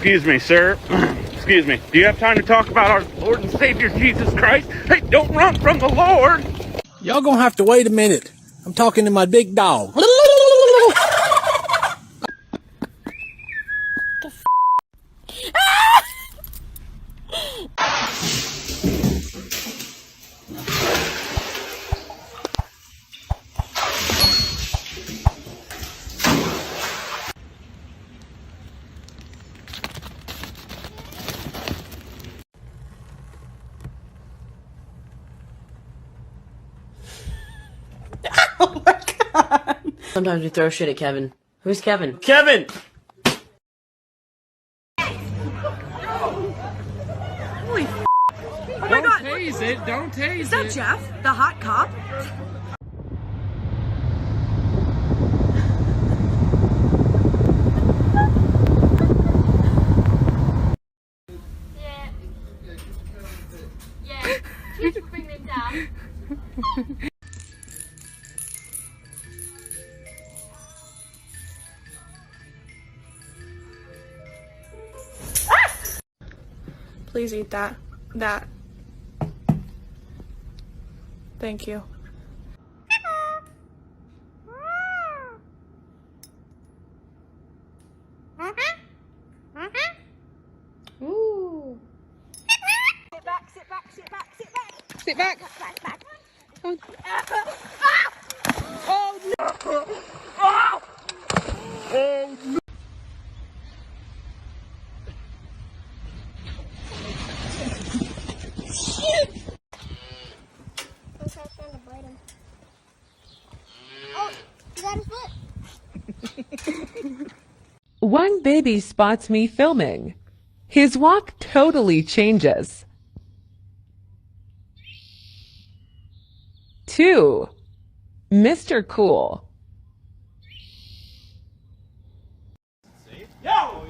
Excuse me, sir. Excuse me. Do you have time to talk about our Lord and Savior Jesus Christ? Hey, don't run from the Lord! Y'all gonna have to wait a minute. I'm talking to my big dog. Oh my god. Sometimes we throw shit at Kevin. Who's Kevin? Kevin! Holy f***. Oh my god. Don't tase it, don't tase it. Is that Jeff, the hot cop? Yeah. You should bring them down. Please eat that. That. Thank you. Ooh. Sit back, sit back, sit back, sit back. Sit back. Back, back. Oh, Oh, you got his foot. One baby spots me filming. His walk totally changes. 2. Mr. Cool. Yo!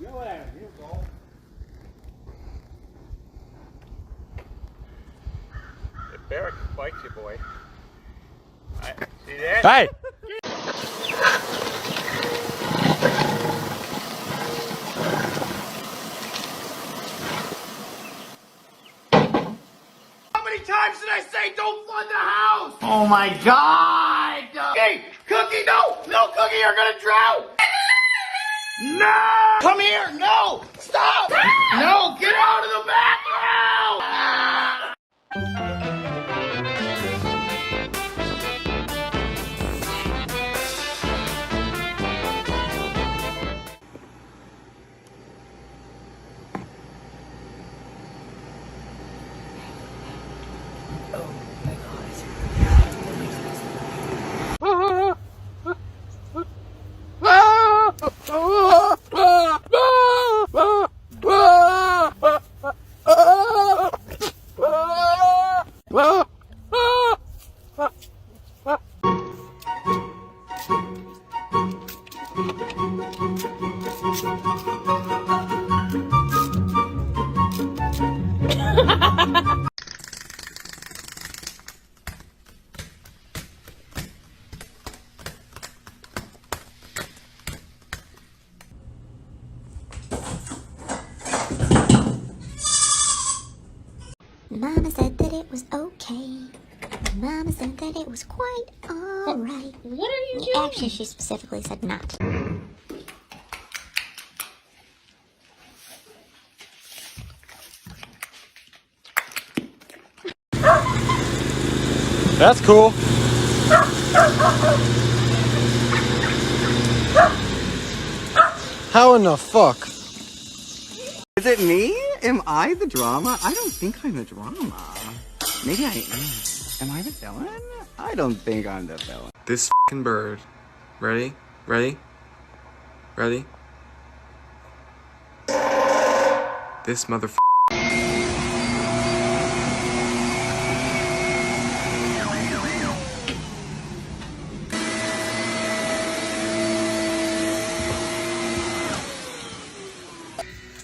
Yo, there, you go. If Barrack bites you, boy. See that? Hey! How many times did I say don't flood the house? Oh my god! Hey, Cookie, no! No, Cookie, you're gonna drown! No! Come here! No! Stop! No! Get out of the bathroom! Mama said that it was okay. Mama said that it was quite alright. What are you doing? Actually, she specifically said not. That's cool. How in the fuck? Is it me? Am I the drama? I don't think I'm the drama. Maybe I am. Am I the villain? I don't think I'm the villain. This f***ing bird. Ready? Ready? Ready? This motherfucker.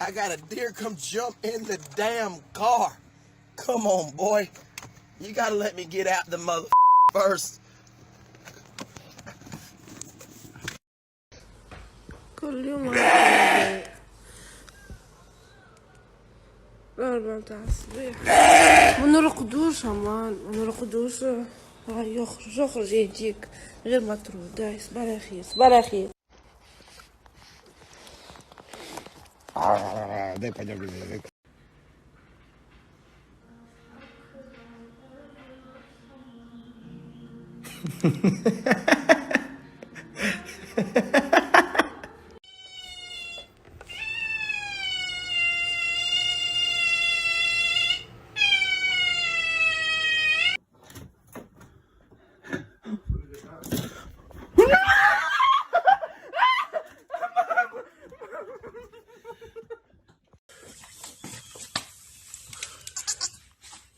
I got a deer come jump in the damn car. Come on, boy. You gotta let me get out the mother first. Good اليوم لا تاع الصباح ما نرقدوش امان ما نرقدوش. هاي يخرج يهديك غير ما ترود. داي صباح على خير صباح على خير.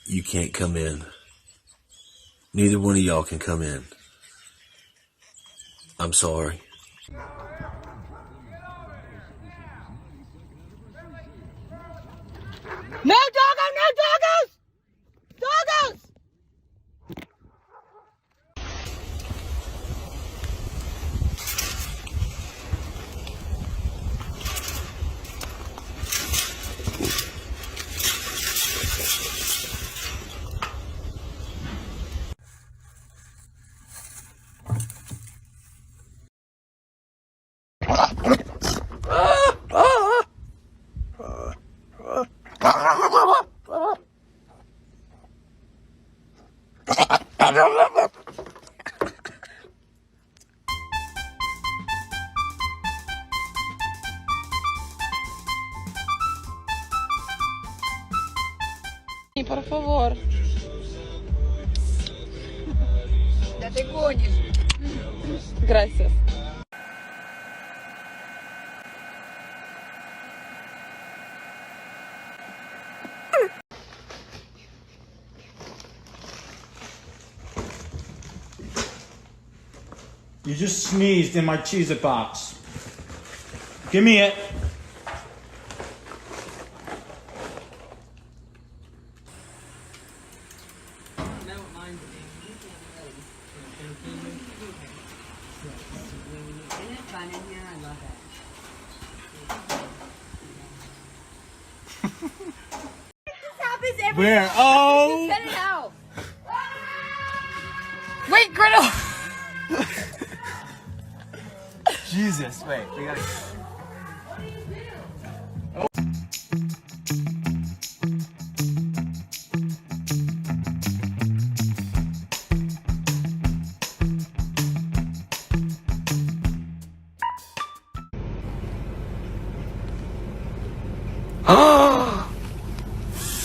You can't come in. Neither one of y'all can come in. I'm sorry. No doggo, no doggos! Doggos! Por favor. Да ты гонишь. Gracias. You just sneezed in my Cheez-It box. Give me it. Where? Oh! Cut it out. Wait, Griddle! Jesus, wait, we gotta.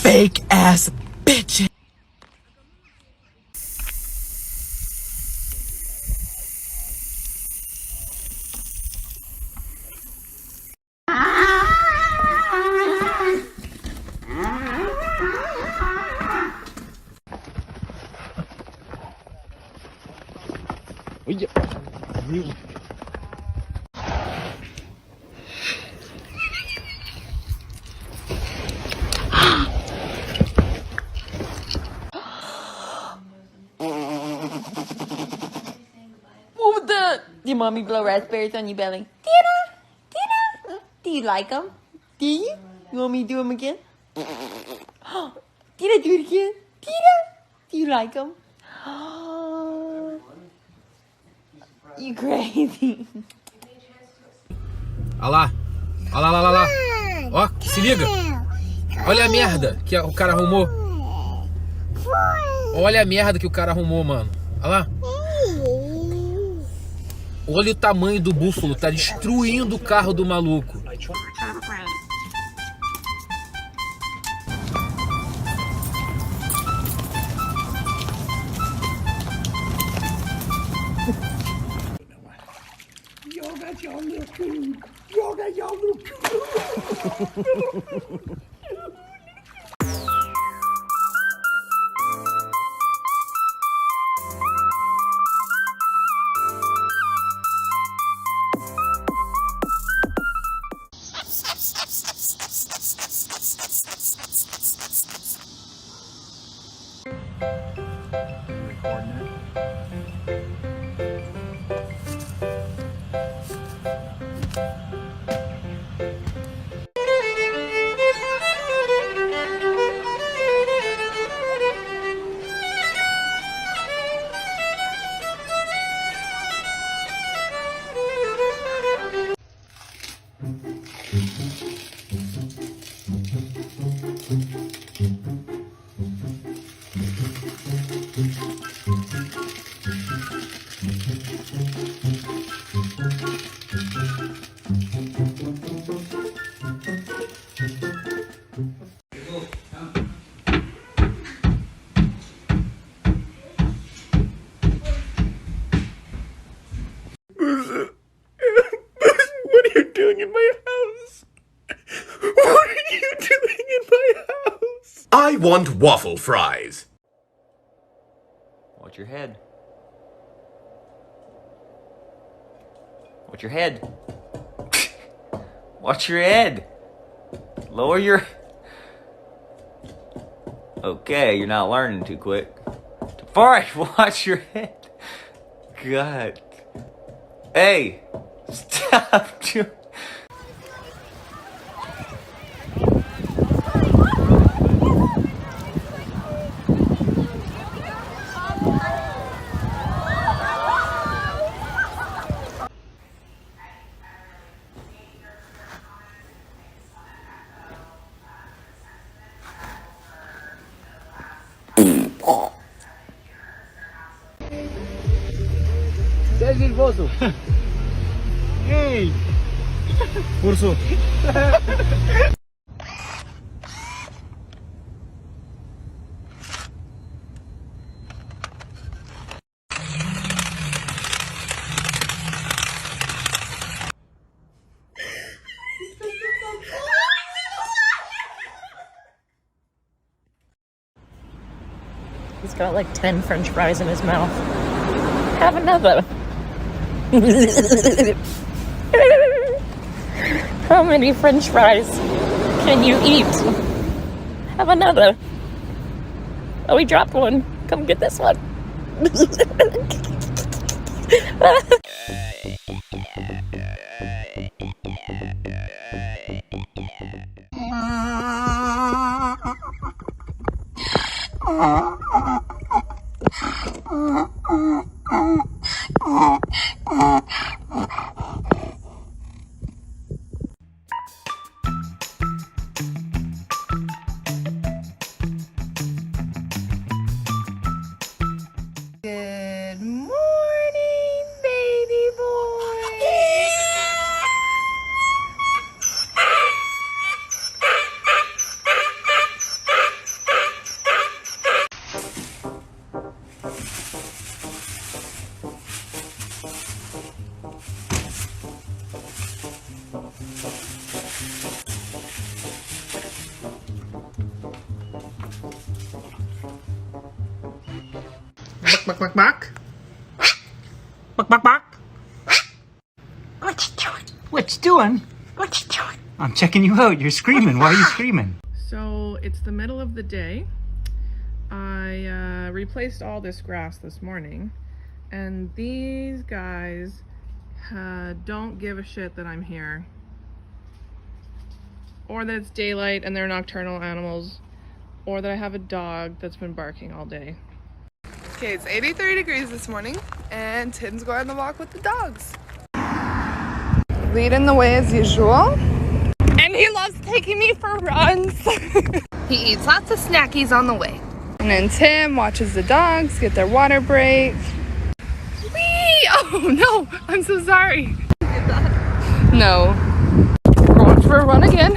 Fake ass bitch. What the? Did mommy blow raspberries on your belly? Tina? Tina? Do you like them? Do you? You want me to do them again? Tina, do it again. Tina? Do you like them? You crazy. Olha lá. Olha lá, olha lá, olha lá. Ó, se liga. Olha a merda que o cara arrumou. Olha a merda que o cara arrumou, mano. Olha lá. Olha o tamanho do búfalo. Tá destruindo o carro do maluco. Y'all got y'all little food. Y'all got y'all little food. Recording it. want waffle fries. Watch your head. Watch your head. Watch your head. Lower your... Okay, you're not learning too quick. Forrest, watch your head. God. Hey, stop. Sei il voto. Ehi! Urso. He's got like 10 French fries in his mouth. Have another. How many French fries can you eat? Have another. Oh, we dropped one. Come get this one. Good morning, baby boy. Buck, buck, buck. Buck, buck, buck. What you doing? What you doing? What you doing? I'm checking you out. You're screaming. Why are you screaming? So it's the middle of the day. I replaced all this grass this morning, and these guys don't give a shit that I'm here, or that it's daylight and they're nocturnal animals, or that I have a dog that's been barking all day. Okay, it's 83 degrees this morning, and Tim's going on the walk with the dogs. Leading the way as usual. And he loves taking me for runs. He eats lots of snackies on the way. And then Tim watches the dogs get their water break. Whee! Oh no, I'm so sorry. No. We're going for a run again.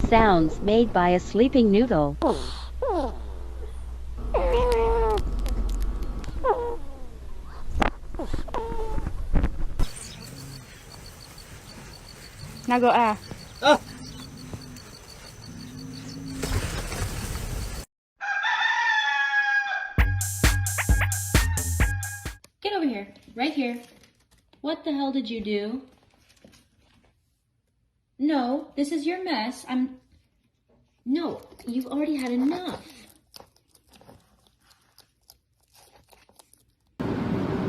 Sounds made by a sleeping noodle. Now go ah. Get over here. Right here. What the hell did you do? No, this is your mess. No, you've already had enough.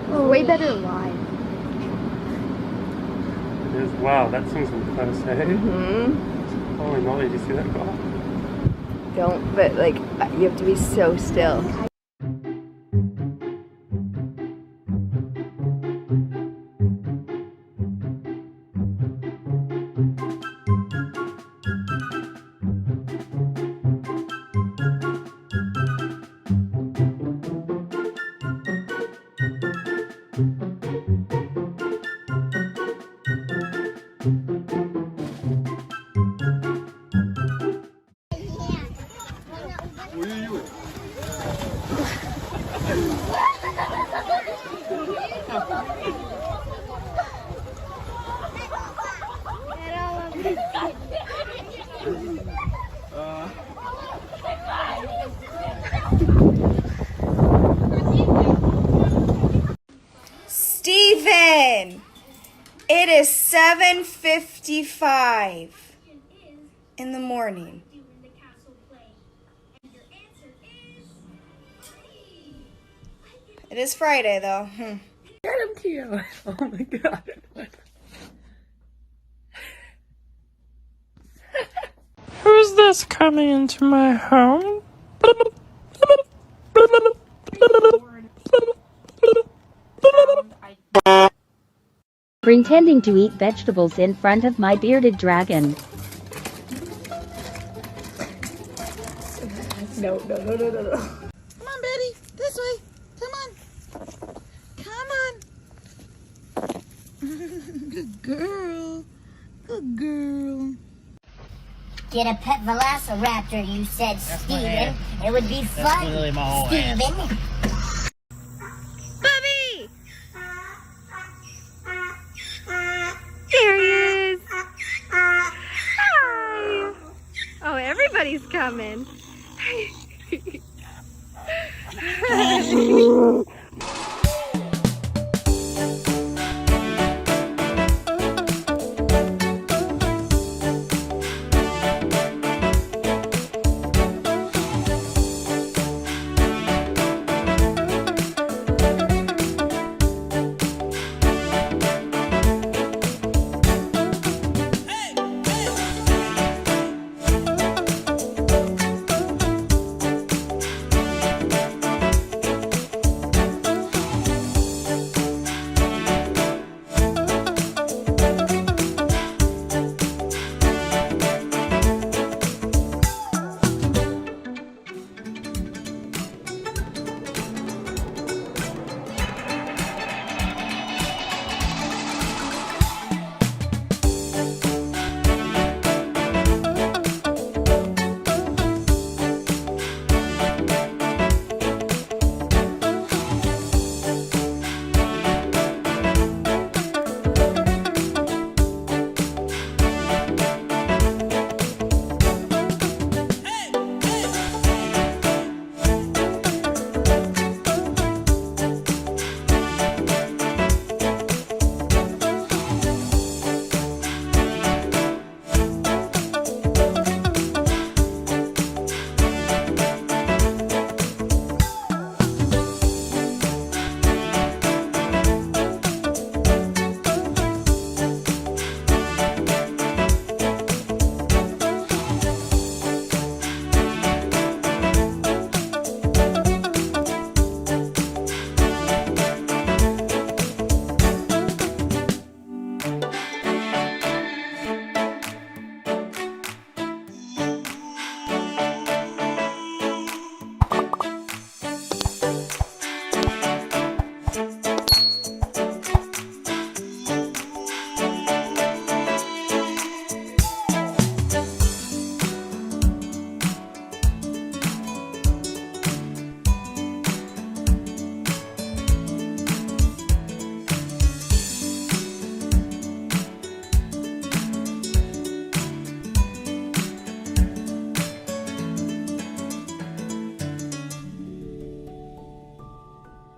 Oh, way better live. It is. Wow, that thing's close, eh? Mm-hmm. Holy moly, did you see that ball? Don't, but like, you have to be so still. It is 7:55 in the morning. It is Friday though. Get him, Keo. Oh my god. Who's this coming into my home? Pretending to eat vegetables in front of my bearded dragon. No. Come on, Betty. This way. Come on. Come on. Good girl. Good girl. Get a pet velociraptor, you said, Steven. It would be fun, literally my whole ass. Steven. Bubby! There he is. Hi. Oh, everybody's coming.